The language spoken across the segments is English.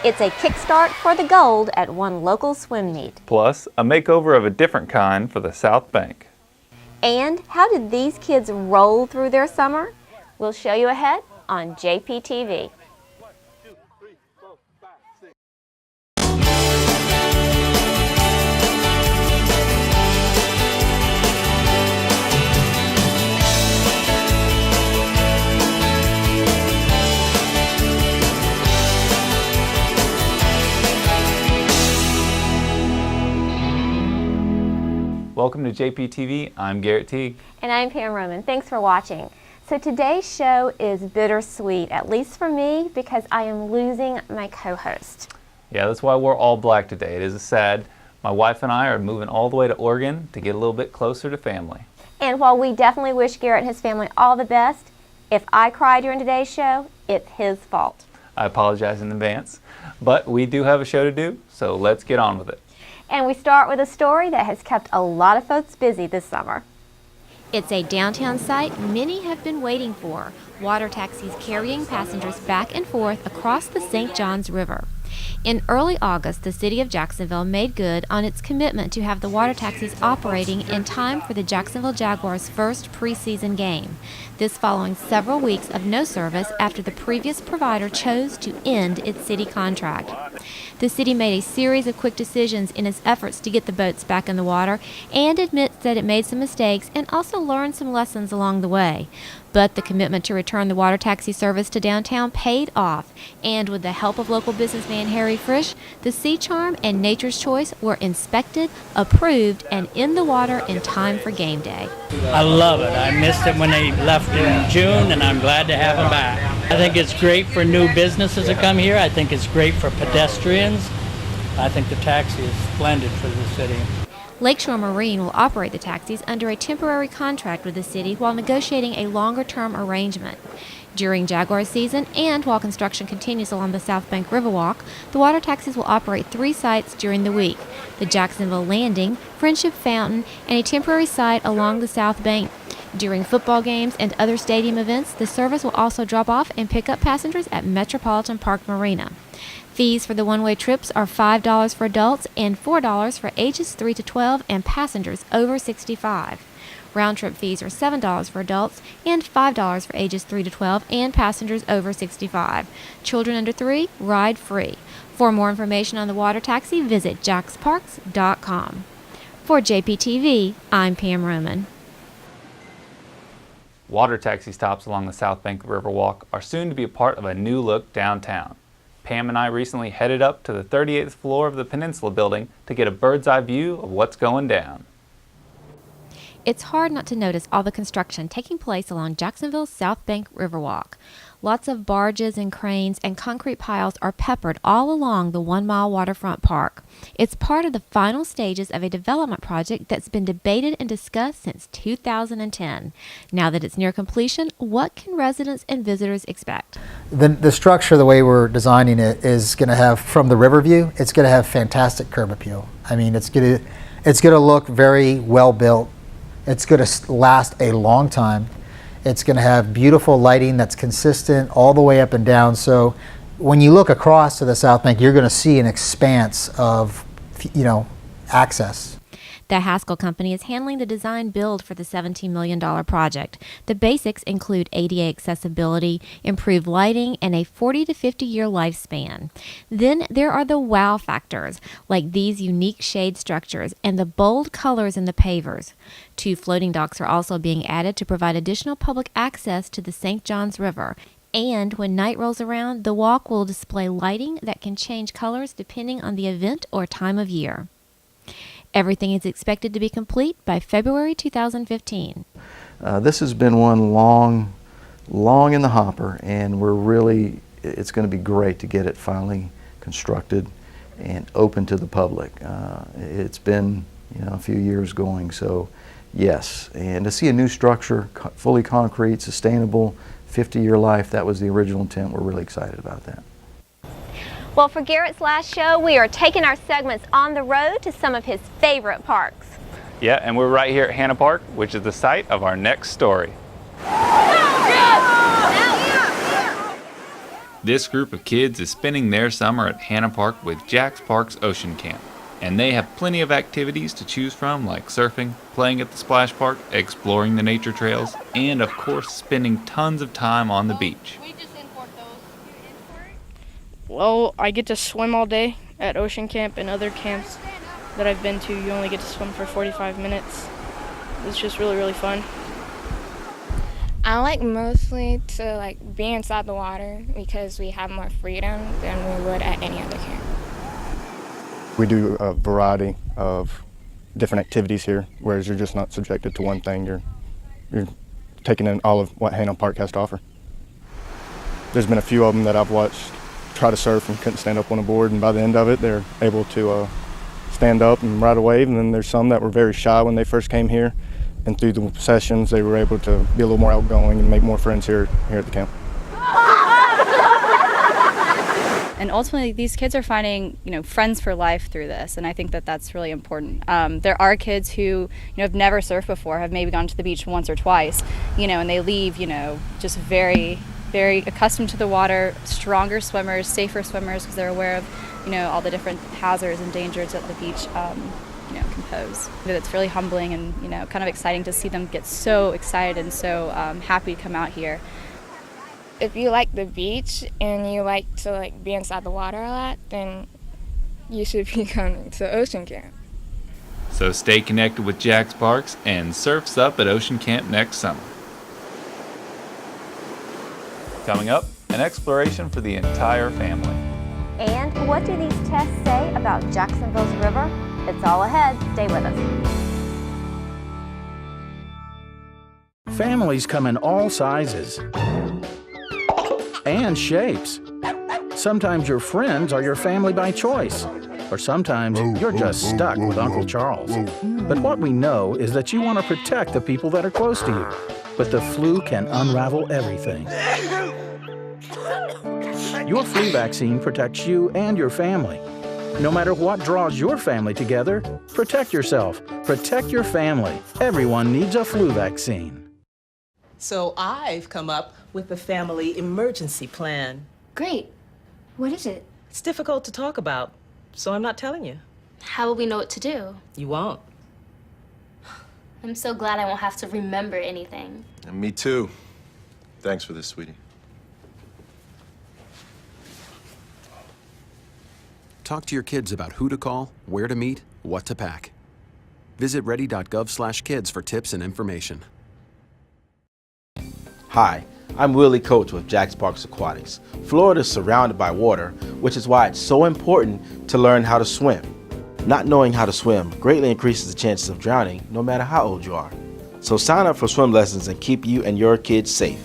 It's a kickstart for the gold at one local swim meet. Plus, a makeover of a different kind for the Southbank. And how did these kids roll through their summer? We'll show you ahead on JPTV. Welcome to JPTV. I'm Garrett Teague. And I'm Pam Roman. Thanks for watching. So today's show is bittersweet, at least for me, because I am losing my co-host. Yeah, that's why we're all black today. It is sad. My wife and I are moving all the way to Oregon to get a little bit closer to family. And while we definitely wish Garrett and his family all the best, if I cry during today's show, it's his fault. I apologize in advance, but we do have a show to do, so let's get on with it. And we start with a story that has kept a lot of folks busy this summer. It's a downtown site many have been waiting for. Water taxis carrying passengers back and forth across the St. Johns River. In early August, the city of Jacksonville made good on its commitment to have the water taxis operating in time for the Jacksonville Jaguars' first preseason game. This following several weeks of no service after the previous provider chose to end its city contract. The city made a series of quick decisions in its efforts to get the boats back in the water and admits that it made some mistakes and also learned some lessons along the way. But the commitment to return the water taxi service to downtown paid off, and with the help of local businessman Harry Frisch, the Sea Charm and Nature's Choice were inspected, approved, and in the water in time for game day. I love it. I missed it when they left in June, and I'm glad to have them back. I think it's great for new businesses that come here. I think it's great for pedestrians. I think the taxi is splendid for the city. Lakeshore Marine will operate the taxis under a temporary contract with the city while negotiating a longer-term arrangement. During Jaguar season and while construction continues along the Southbank Riverwalk, the water taxis will operate 3 sites during the week: the Jacksonville Landing, Friendship Fountain, and a temporary site along the South Bank. During football games and other stadium events, the service will also drop off and pick up passengers at Metropolitan Park Marina. Fees for the one-way trips are $5 for adults and $4 for ages 3 to 12 and passengers over 65. Round-trip fees are $7 for adults and $5 for ages 3 to 12 and passengers over 65. Children under 3 ride free. For more information on the water taxi, visit jacksparks.com. For JPTV, I'm Pam Roman. Water taxi stops along the Southbank Riverwalk are soon to be a part of a new look downtown. Pam and I recently headed up to the 38th floor of the Peninsula building to get a bird's eye view of what's going down. It's hard not to notice all the construction taking place along Jacksonville's Southbank Riverwalk. Lots of barges and cranes and concrete piles are peppered all along the 1-mile waterfront park. It's part of the final stages of a development project that's been debated and discussed since 2010. Now that it's near completion, what can residents and visitors expect? The structure, the way we're designing it, is going to have, from the river view, it's going to have fantastic curb appeal. I mean, it's going to look very well built. It's going to last a long time. It's going to have beautiful lighting that's consistent all the way up and down. So when you look across to the South Bank, you're going to see an expanse of, access. The Haskell Company is handling the design build for the $17 million project. The basics include ADA accessibility, improved lighting, and a 40 to 50 year lifespan. Then there are the wow factors, like these unique shade structures and the bold colors in the pavers. 2 floating docks are also being added to provide additional public access to the St. Johns River. And when night rolls around, the walk will display lighting that can change colors depending on the event or time of year. Everything is expected to be complete by February 2015. This has been one long in the hopper, and it's going to be great to get it finally constructed and open to the public. It's been a few years going, so yes. And to see a new structure, fully concrete, sustainable, 50-year life, that was the original intent. We're really excited about that. Well, for Garrett's last show, we are taking our segments on the road to some of his favorite parks. Yeah, and we're right here at Hanna Park, which is the site of our next story. This group of kids is spending their summer at Hannah Park with Jack's Parks Ocean Camp, and they have plenty of activities to choose from like surfing, playing at the splash park, exploring the nature trails, and of course spending tons of time on the beach. Well, I get to swim all day at Ocean Camp and other camps that I've been to. You only get to swim for 45 minutes. It's just really, really fun. I like mostly to be inside the water because we have more freedom than we would at any other camp. We do a variety of different activities here, whereas you're just not subjected to one thing. You're taking in all of what Hannah Park has to offer. There's been a few of them that I've watched try to surf and couldn't stand up on a board, and by the end of it, they're able to stand up and ride a wave. And then there's some that were very shy when they first came here, and through the sessions, they were able to be a little more outgoing and make more friends here at the camp. And ultimately, these kids are finding, friends for life through this, and I think that that's really important. There are kids who, have never surfed before, have maybe gone to the beach once or twice, and they leave, just very, very accustomed to the water, stronger swimmers, safer swimmers, because they're aware of, all the different hazards and dangers that the beach, can pose. It's really humbling and, kind of exciting to see them get so excited and so happy to come out here. If you like the beach and you like to be inside the water a lot, then you should be coming to Ocean Camp. So stay connected with Jack's Parks and surfs up at Ocean Camp next summer. Coming up, an exploration for the entire family. And what do these tests say about Jacksonville's river? It's all ahead. Stay with us. Families come in all sizes and shapes. Sometimes your friends are your family by choice, or sometimes you're just stuck with Uncle Charles. But what we know is that you want to protect the people that are close to you, but the flu can unravel everything. Your flu vaccine protects you and your family. No matter what draws your family together, protect yourself, protect your family. Everyone needs a flu vaccine. So I've come up with the family emergency plan. Great. What is it? It's difficult to talk about, so I'm not telling you. How will we know what to do? You won't. I'm so glad I won't have to remember anything. And me too. Thanks for this, sweetie. Talk to your kids about who to call, where to meet, what to pack. Visit ready.gov/kids for tips and information. Hi, I'm Willie Coach with Jack's Parks Aquatics. Florida is surrounded by water, which is why it's so important to learn how to swim. Not knowing how to swim greatly increases the chances of drowning, no matter how old you are. So sign up for swim lessons and keep you and your kids safe.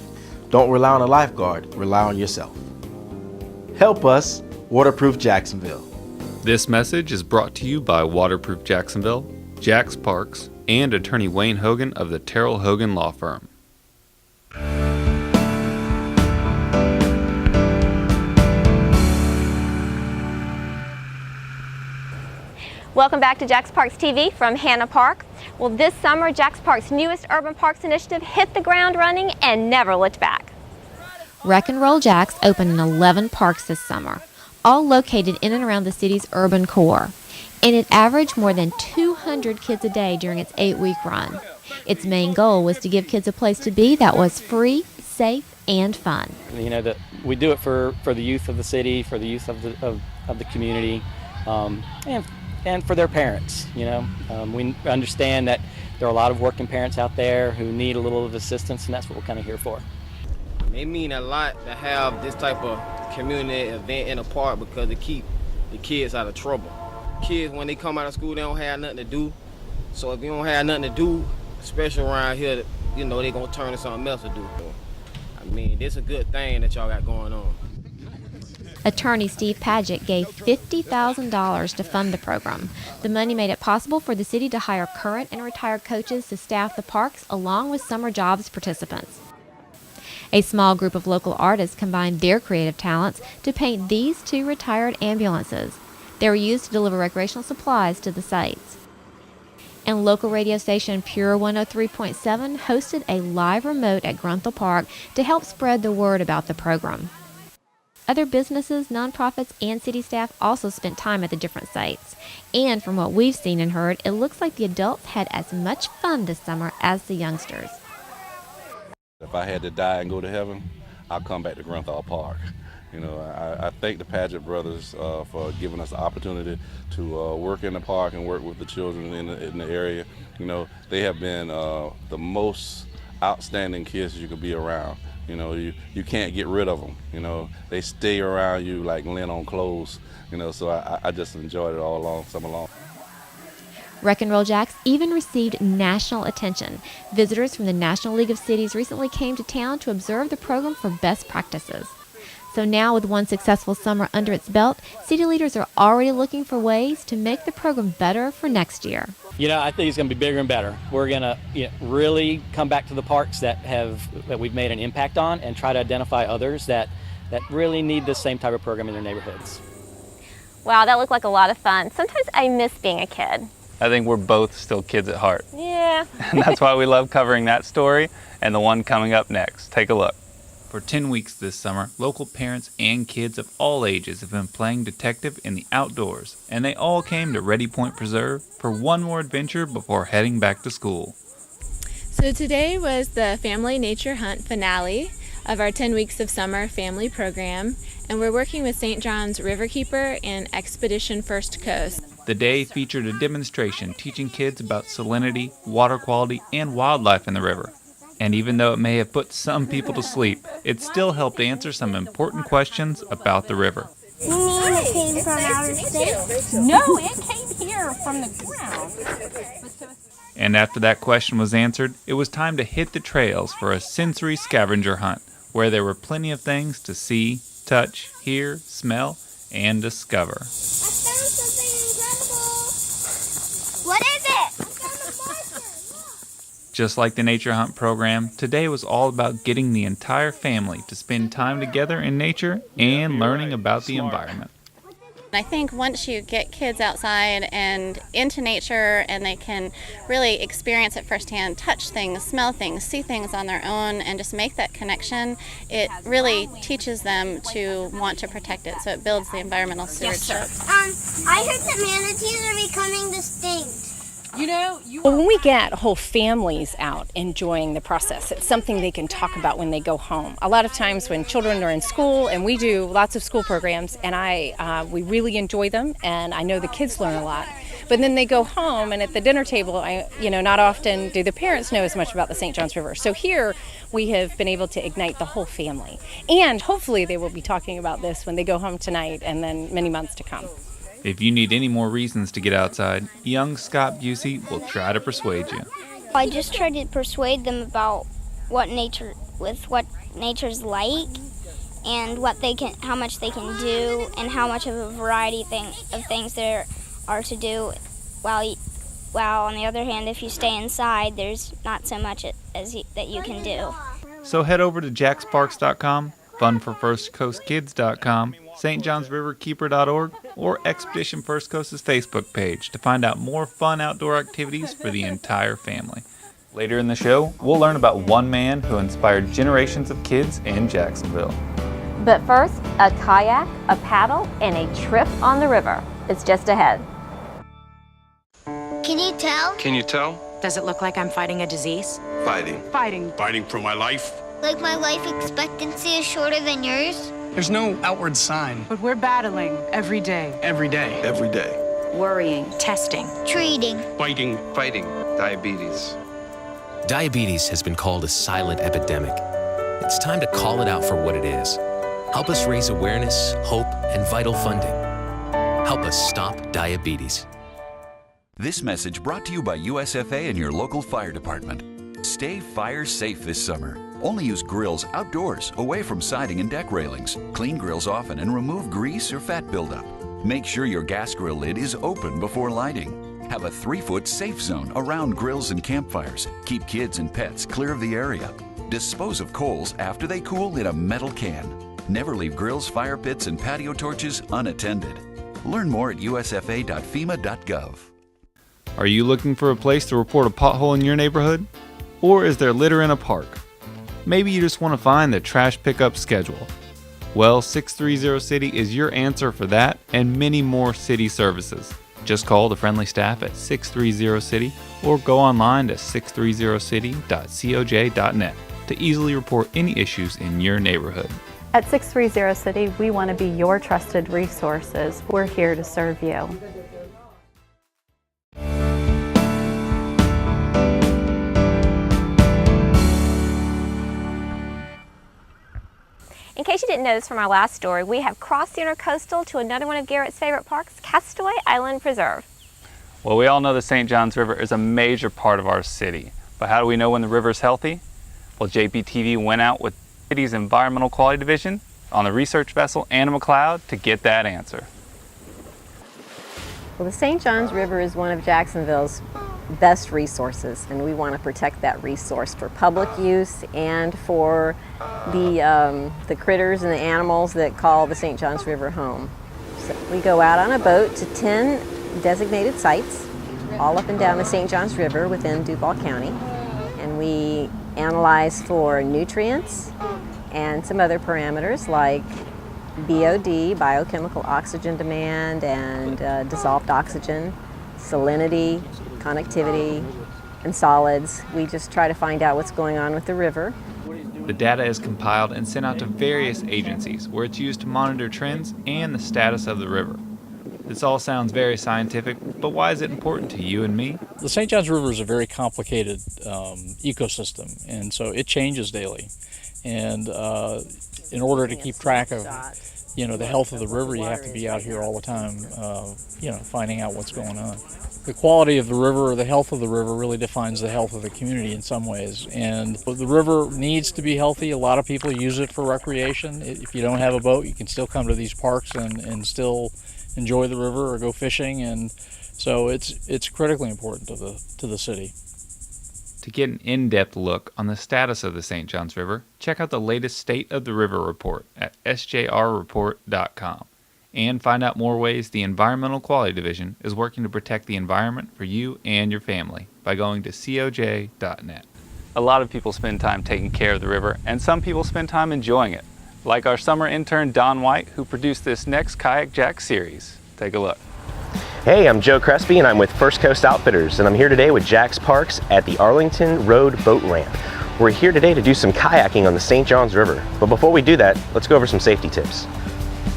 Don't rely on a lifeguard, rely on yourself. Help us, Waterproof Jacksonville. This message is brought to you by Waterproof Jacksonville, Jack's Parks, and attorney Wayne Hogan of the Terrell Hogan Law Firm. Welcome back to Jack's Parks TV from Hannah Park. Well, this summer, Jack's Parks' newest Urban Parks initiative hit the ground running and never looked back. Wreck and Roll Jack's opened in 11 parks this summer, all located in and around the city's urban core. And it averaged more than 200 kids a day during its 8-week run. Its main goal was to give kids a place to be that was free, safe, and fun. That we do it for the youth of the city, for the youth of the community, and for their parents. We understand that there are a lot of working parents out there who need a little of assistance, and that's what we're kind of here for. It means a lot to have this type of community event in a park because it keeps the kids out of trouble. Kids, when they come out of school, they don't have nothing to do. So if you don't have nothing to do, especially around here, they're going to turn to something else to do. This is a good thing that y'all got going on. Attorney Steve Padgett gave $50,000 to fund the program. The money made it possible for the city to hire current and retired coaches to staff the parks along with summer jobs participants. A small group of local artists combined their creative talents to paint these 2 retired ambulances. They were used to deliver recreational supplies to the sites. And local radio station Pure 103.7 hosted a live remote at Grunthal Park to help spread the word about the program. Other businesses, nonprofits, and city staff also spent time at the different sites. And from what we've seen and heard, it looks like the adults had as much fun this summer as the youngsters. If I had to die and go to heaven, I'll come back to Granthal Park. You know, I thank the Paget brothers for giving us the opportunity to work in the park and work with the children in the area. You know, they have been the most outstanding kids you could be around. You know, you can't get rid of them. You know, they stay around you like lint on clothes. You know, so I just enjoyed it all summer long. Wreck and Roll Jacks even received national attention. Visitors from the National League of Cities recently came to town to observe the program for best practices. So now, with one successful summer under its belt, city leaders are already looking for ways to make the program better for next year. You know, I think it's going to be bigger and better. We're going to really come back to the parks that we've made an impact on and try to identify others that really need this same type of program in their neighborhoods. Wow, that looked like a lot of fun. Sometimes I miss being a kid. I think we're both still kids at heart. Yeah. And that's why we love covering that story and the one coming up next. Take a look. For 10 weeks this summer, local parents and kids of all ages have been playing detective in the outdoors, and they all came to Ready Point Preserve for one more adventure before heading back to school. So today was the Family Nature Hunt finale of our 10 Weeks of Summer family program, and we're working with St. John's Riverkeeper and Expedition First Coast. The day featured a demonstration teaching kids about salinity, water quality, and wildlife in the river. And even though it may have put some people to sleep, it still helped answer some important questions about the river. You mean it came from outer space? No, it came here from the ground. And after that question was answered, it was time to hit the trails for a sensory scavenger hunt, where there were plenty of things to see, touch, hear, smell, and discover. I found something incredible! What is it? Just like the Nature Hunt program, today was all about getting the entire family to spend time together in nature and learning about the environment. I think once you get kids outside and into nature and they can really experience it firsthand, touch things, smell things, see things on their own, and just make that connection, it really teaches them to want to protect it. So it builds the environmental stewardship. I heard that manatees are becoming extinct. Well, when we get whole families out enjoying the process, it's something they can talk about when they go home. A lot of times when children are in school, and we do lots of school programs, and we really enjoy them, and I know the kids learn a lot. But then they go home, and at the dinner table, not often do the parents know as much about the St. Johns River. So here we have been able to ignite the whole family. And hopefully they will be talking about this when they go home tonight and then many months to come. If you need any more reasons to get outside, young Scott Busey will try to persuade you. I just tried to persuade them about what nature's like, and how much they can do, and how much of a variety of things there are to do. While on the other hand, if you stay inside, there's not so much that you can do. So head over to jacksparks.com, funforfirstcoastkids.com, stjohnsriverkeeper.org, or Expedition First Coast's Facebook page to find out more fun outdoor activities for the entire family. Later in the show, we'll learn about one man who inspired generations of kids in Jacksonville. But first, a kayak, a paddle, and a trip on the river is just ahead. Can you tell? Can you tell? Does it look like I'm fighting a disease? Fighting. Fighting. Fighting for my life. Like my life expectancy is shorter than yours? There's no outward sign. But we're battling every day. Every day. Every day. Worrying, testing, treating, fighting, diabetes. Diabetes has been called a silent epidemic. It's time to call it out for what it is. Help us raise awareness, hope, and vital funding. Help us stop diabetes. This message brought to you by USFA and your local fire department. Stay fire safe this summer. Only use grills outdoors, away from siding and deck railings. Clean grills often and remove grease or fat buildup. Make sure your gas grill lid is open before lighting. Have a 3-foot safe zone around grills and campfires. Keep kids and pets clear of the area. Dispose of coals after they cool in a metal can. Never leave grills, fire pits, and patio torches unattended. Learn more at usfa.fema.gov. Are you looking for a place to report a pothole in your neighborhood? Or is there litter in a park? Maybe you just want to find the trash pickup schedule. Well, 630 City is your answer for that and many more city services. Just call the friendly staff at 630 City or go online to 630city.coj.net to easily report any issues in your neighborhood. At 630 City, we want to be your trusted resources. We're here to serve you. In case you didn't notice from our last story, we have crossed the intercoastal to another one of Garrett's favorite parks, Castaway Island Preserve. Well, we all know the St. Johns River is a major part of our city, but how do we know when the river is healthy? Well, JPTV went out with the city's Environmental Quality Division on the research vessel Anna McLeod to get that answer. Well, the St. Johns River is one of Jacksonville's best resources, and we want to protect that resource for public use and for the critters and the animals that call the St. Johns River home. So we go out on a boat to 10 designated sites all up and down the St. Johns River within Duval County, and we analyze for nutrients and some other parameters like BOD, biochemical oxygen demand, and dissolved oxygen, salinity, connectivity, and solids. We just try to find out what's going on with the river. The data is compiled and sent out to various agencies where it's used to monitor trends and the status of the river. This all sounds very scientific, but why is it important to you and me? The St. Johns River is a very complicated ecosystem, and so it changes daily. And in order to keep track of, the health of the river, you have to be out here all the time, finding out what's going on. The quality of the river or the health of the river really defines the health of the community in some ways. And the river needs to be healthy. A lot of people use it for recreation. If you don't have a boat, you can still come to these parks and still enjoy the river or go fishing. And so it's critically important to the city. To get an in-depth look on the status of the St. Johns River, check out the latest State of the River report at sjrreport.com and find out more ways the Environmental Quality Division is working to protect the environment for you and your family by going to coj.net. A lot of people spend time taking care of the river, and some people spend time enjoying it, like our summer intern Don White, who produced this next Kayak Jack series. Take a look. Hey, I'm Joe Crespi and I'm with First Coast Outfitters, and I'm here today with Jack's Parks at the Arlington Road Boat Ramp. We're here today to do some kayaking on the St. Johns River, but before we do that, let's go over some safety tips.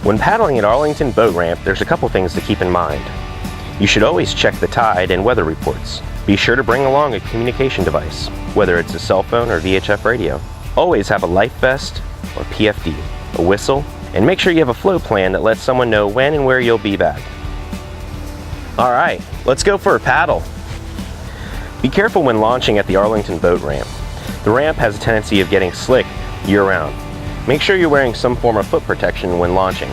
When paddling at Arlington Boat Ramp, there's a couple things to keep in mind. You should always check the tide and weather reports. Be sure to bring along a communication device, whether it's a cell phone or VHF radio. Always have a life vest or PFD, a whistle, and make sure you have a flow plan that lets someone know when and where you'll be back. Alright, let's go for a paddle. Be careful when launching at the Arlington Boat Ramp. The ramp has a tendency of getting slick year-round. Make sure you're wearing some form of foot protection when launching.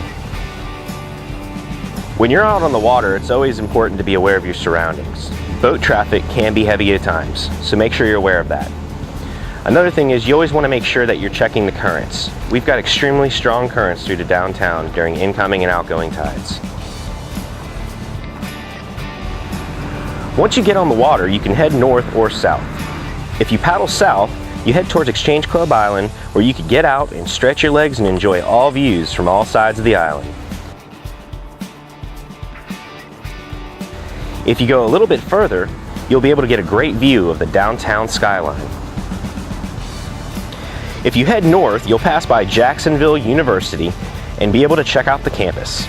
When you're out on the water, it's always important to be aware of your surroundings. Boat traffic can be heavy at times, so make sure you're aware of that. Another thing is you always want to make sure that you're checking the currents. We've got extremely strong currents through to downtown during incoming and outgoing tides. Once you get on the water, you can head north or south. If you paddle south, you head towards Exchange Club Island, where you can get out and stretch your legs and enjoy all views from all sides of the island. If you go a little bit further, you'll be able to get a great view of the downtown skyline. If you head north, you'll pass by Jacksonville University and be able to check out the campus.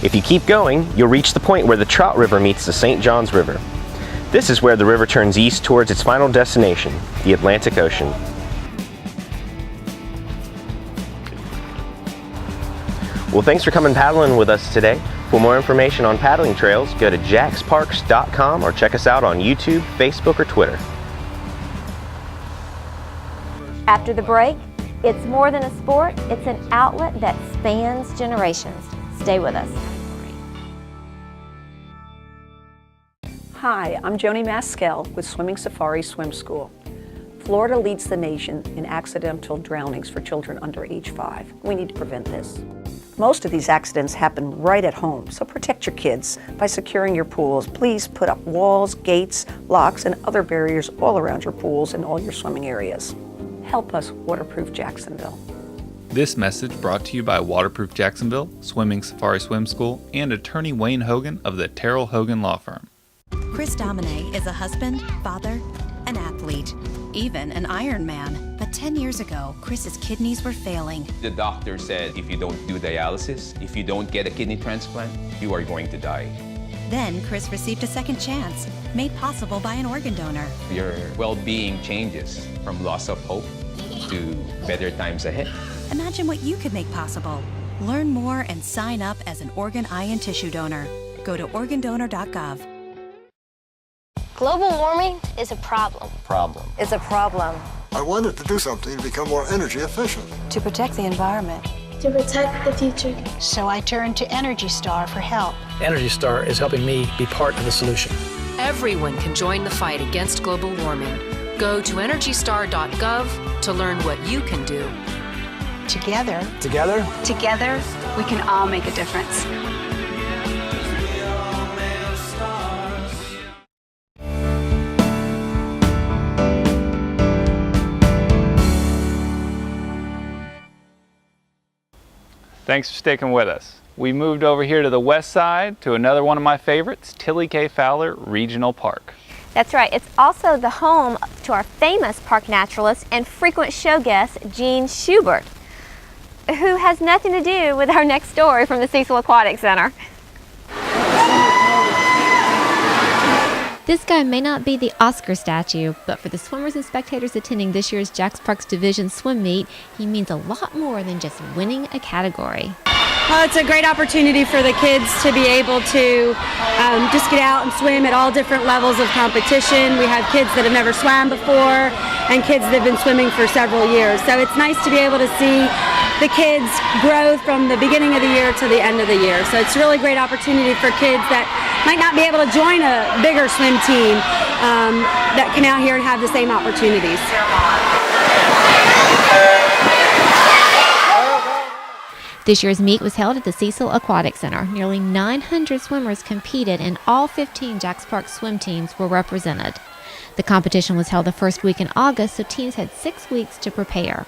If you keep going, you'll reach the point where the Trout River meets the St. Johns River. This is where the river turns east towards its final destination, the Atlantic Ocean. Well, thanks for coming paddling with us today. For more information on paddling trails, go to jacksparks.com or check us out on YouTube, Facebook, or Twitter. After the break, it's more than a sport, it's an outlet that spans generations. Stay with us. Hi, I'm Joni Maskell with Swimming Safari Swim School. Florida leads the nation in accidental drownings for children under age 5. We need to prevent this. Most of these accidents happen right at home, so protect your kids by securing your pools. Please put up walls, gates, locks, and other barriers all around your pools and all your swimming areas. Help us waterproof Jacksonville. This message brought to you by Waterproof Jacksonville, Swimming Safari Swim School, and attorney Wayne Hogan of the Terrell Hogan Law Firm. Chris Domine is a husband, father, an athlete, even an Ironman. But 10 years ago, Chris's kidneys were failing. The doctor said if you don't do dialysis, if you don't get a kidney transplant, you are going to die. Then Chris received a second chance, made possible by an organ donor. Your well-being changes from loss of hope to better times ahead. Imagine what you could make possible. Learn more and sign up as an organ, eye, and tissue donor. Go to organdonor.gov. Global warming is a problem. It's a problem. I wanted to do something to become more energy efficient. To protect the environment. To protect the future. So I turned to Energy Star for help. Energy Star is helping me be part of the solution. Everyone can join the fight against global warming. Go to EnergyStar.gov to learn what you can do. Together, we can all make a difference. Thanks for sticking with us. We moved over here to the west side to another one of my favorites, Tilly K. Fowler Regional Park. That's right. It's also the home to our famous park naturalist and frequent show guest, Gene Schubert, who has nothing to do with our next story from the Cecil Aquatic Center. This guy may not be the Oscar statue, but for the swimmers and spectators attending this year's Jacks Parks Division swim meet, he means a lot more than just winning a category. Well, it's a great opportunity for the kids to be able to just get out and swim at all different levels of competition. We have kids that have never swam before and kids that have been swimming for several years. So it's nice to be able to see the kids grow from the beginning of the year to the end of the year. So it's a really great opportunity for kids that might not be able to join a bigger swim team that come out here and have the same opportunities. This year's meet was held at the Cecil Aquatic Center. Nearly 900 swimmers competed and all 15 Jacks Park swim teams were represented. The competition was held the first week in August, so teams had 6 weeks to prepare.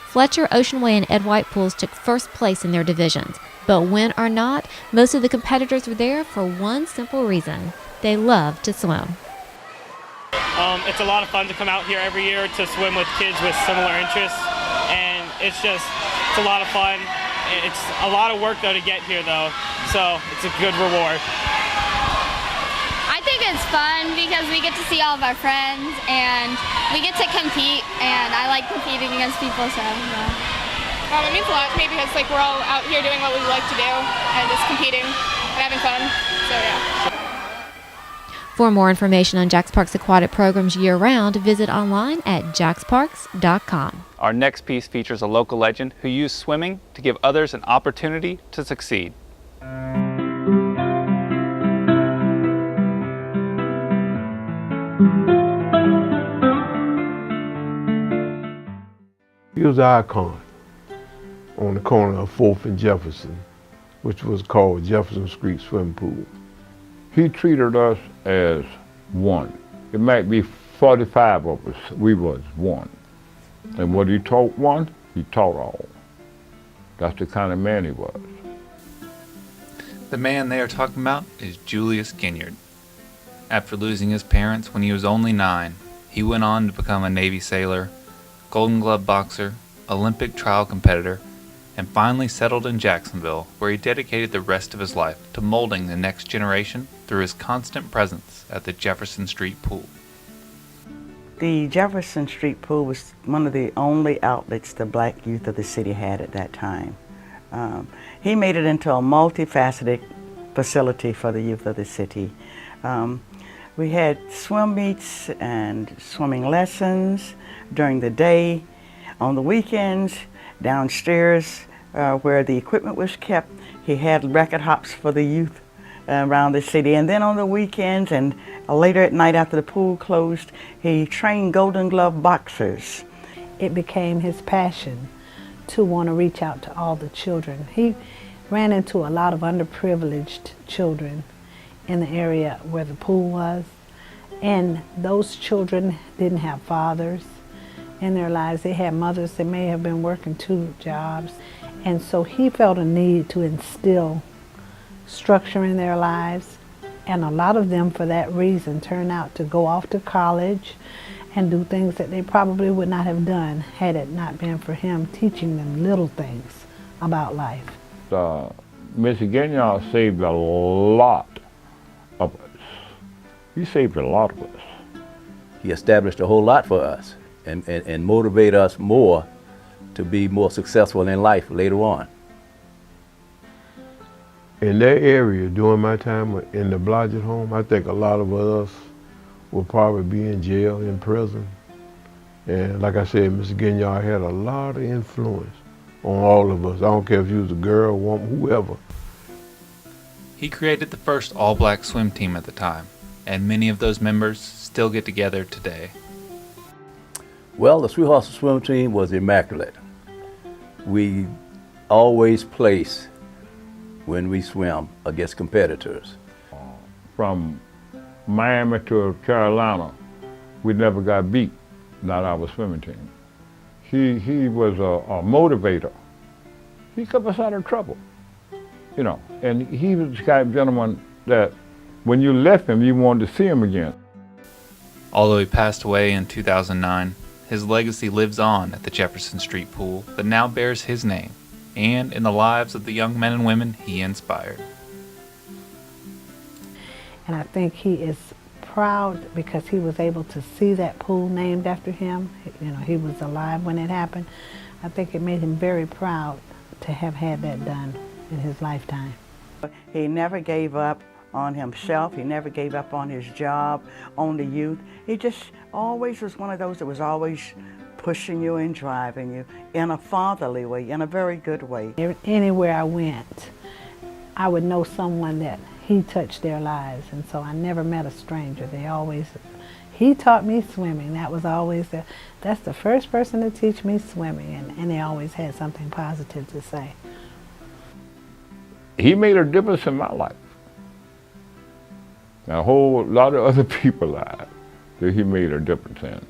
Fletcher, Oceanway, and Ed White pools took first place in their divisions. But win or not, most of the competitors were there for one simple reason. They love to swim. It's a lot of fun to come out here every year to swim with kids with similar interests. And it's a lot of fun. It's a lot of work, though, to get here, though. So it's a good reward. I think it's fun because we get to see all of our friends and we get to compete, and I like competing against people, so yeah. It means a lot to me because we're all out here doing what we like to do and just competing and having fun, so yeah. For more information on Jacks Parks aquatic programs year-round, visit online at jacksparks.com. Our next piece features a local legend who used swimming to give others an opportunity to succeed. He was an icon on the corner of 4th and Jefferson, which was called Jefferson Street Swimming Pool. He treated us as one. It might be 45 of us, we was one. And what he taught one, he taught all. That's the kind of man he was. The man they are talking about is Julius Guinyard. After losing his parents when he was only 9, he went on to become a Navy sailor, Golden Glove boxer, Olympic trial competitor, and finally settled in Jacksonville, where he dedicated the rest of his life to molding the next generation through his constant presence at the Jefferson Street Pool. The Jefferson Street Pool was one of the only outlets the black youth of the city had at that time. He made it into a multifaceted facility for the youth of the city. We had swim meets and swimming lessons during the day. On the weekends, downstairs where the equipment was kept, he had record hops for the youth around the city. And then on the weekends and later at night after the pool closed, he trained Golden Glove boxers. It became his passion to want to reach out to all the children. He ran into a lot of underprivileged children in the area where the pool was, and those children didn't have fathers, in their lives. They had mothers that may have been working 2 jobs. And so he felt a need to instill structure in their lives. And a lot of them, for that reason, turn out to go off to college and do things that they probably would not have done had it not been for him teaching them little things about life. Mr. Guinyard saved a lot of us. He saved a lot of us. He established a whole lot for us and motivate us more to be more successful in life later on. In that area, during my time in the Blodgett home, I think a lot of us will probably be in jail, in prison. And like I said, Mr. Guinyard had a lot of influence on all of us. I don't care if you was a girl, woman, whoever. He created the first all-black swim team at the time, and many of those members still get together today. Well, the Sweet Hustle swim team was immaculate. We always place when we swim against competitors. From Miami to Carolina, we never got beat, not our swimming team. He was a motivator. He kept us out of trouble, you know, and he was the kind of gentleman that when you left him, you wanted to see him again. Although he passed away in 2009, his legacy lives on at the Jefferson Street pool that now bears his name, and in the lives of the young men and women he inspired. And I think he is proud because he was able to see that pool named after him. You know, he was alive when it happened. I think it made him very proud to have had that done in his lifetime. He never gave up on himself. He never gave up on his job, on the youth. He just always was one of those that was always pushing you and driving you in a fatherly way, in a very good way. Anywhere I went, I would know someone that he touched their lives, and so I never met a stranger. He taught me swimming. That was always that's the first person to teach me swimming, and they always had something positive to say. He made a difference in my life. A whole lot of other people's lives that he made a difference in.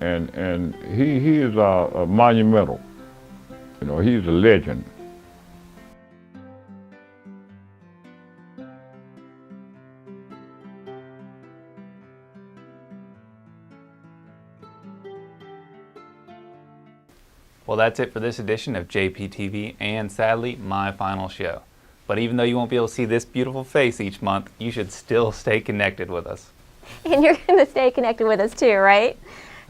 And he is a monumental. You know, he's a legend. Well, that's it for this edition of JPTV and, sadly, my final show. But even though you won't be able to see this beautiful face each month, you should still stay connected with us. And you're going to stay connected with us too, right?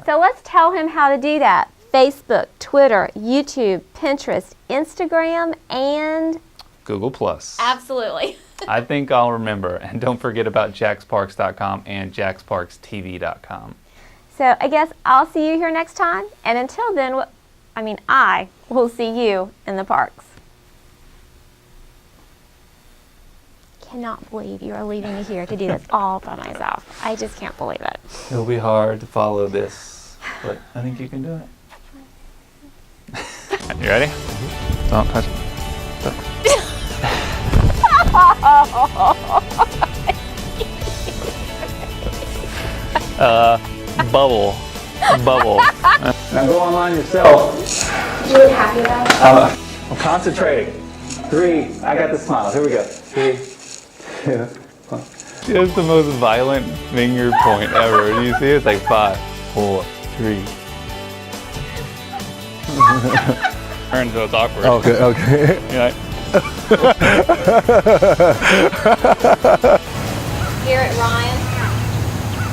So let's tell him how to do that. Facebook, Twitter, YouTube, Pinterest, Instagram, and Google+. Absolutely. I think I'll remember. And don't forget about jacksparks.com and jacksparkstv.com. So I guess I'll see you here next time. And until then, I will see you in the parks. Cannot believe you are leaving me here to do this all by myself. I just can't believe it. It'll be hard to follow this, but I think you can do it. You ready? Don't touch Bubble. Now go online yourself. You look happy though? I'm concentrating. 3, I got the smile. Here we go. 3, 2, 1. She has the most violent finger point ever. Do you see? It's like 5, 4, 3. Turn so it's awkward. Okay. Yeah. Garrett Ryan.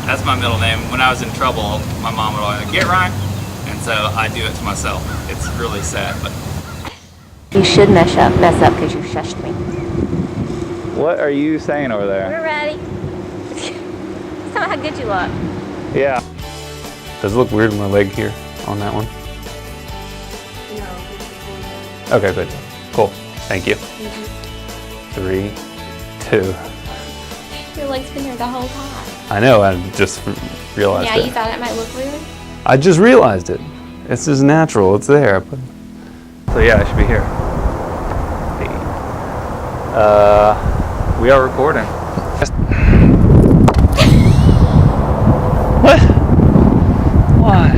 That's my middle name. When I was in trouble, my mom would always get Ryan, and so I do it to myself. It's really sad, but You should mess up because you shushed me. what are you saying over there? We're ready. Tell me how good you look. Yeah. Does it look weird with my leg here on that one? No. Okay, good. Cool. Thank you. 3, 2. Your leg's been here the whole time. I know, I just realized Yeah, it. you thought it might look weird? I just realized it. It's just natural, it's there. But... So yeah, I should be here. Hey. We are recording. What? Why?